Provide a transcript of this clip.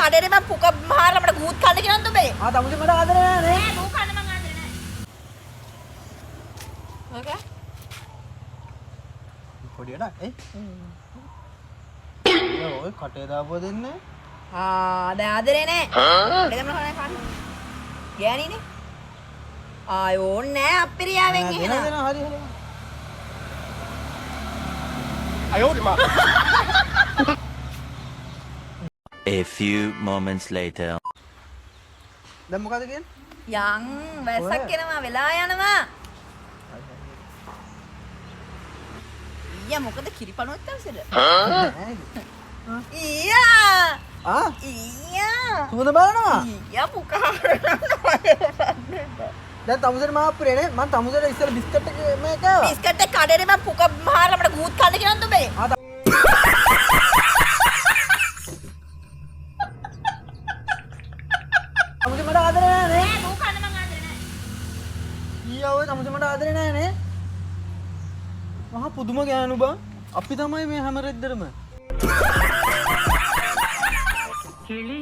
කඩේනේ මම පුක මහාරලා මට ගූත් කන්න කියනද ඔබේ? ආ තමුසේ මට ආදරේ නෑ නේ. නෑ ගූ කන්න මං ආදරේ නෑ. ඕකේ. පොඩියට ඔය කටේ දාපුව දෙන්නේ. දැන් ආදරේ නෑ. එදම නෝනේ කන්න. ගෑණිනේ. ඕන්නේ නෑ අප්පිරියාවෙන් එහෙනම්. දෙන හරි හරි. A few moments later. දැන් මොකද කියන්නේ? යන් වැස්සක් එනවා වෙලා යනවා. ඊයා මොකද කිරිපණුවත් දැන්සෙද? ඊයා සුවඳ බලනවා. ඊයා පුකා. දැන් තමුසේට මම අප්පුරේ නේ. මම තමුසේට ඉස්සෙල්ලා බිස්කට් එක මේ කෑවා. බිස්කට් එක කඩේනේ මම පුක මහාරලා මට ගූත් කන්න කියනද ඔබේ? තමුසේ මට ආදරේ නෑ නේ. නෑ ගූ කන්න මං ආදරේ නෑ. ඊයා ඔය තමුසේ මට ආදරේ නෑ නේ. මහා පුදුම ගෑනු බං. අපි තමයි මේ හැම රෙද්දරම. කිලි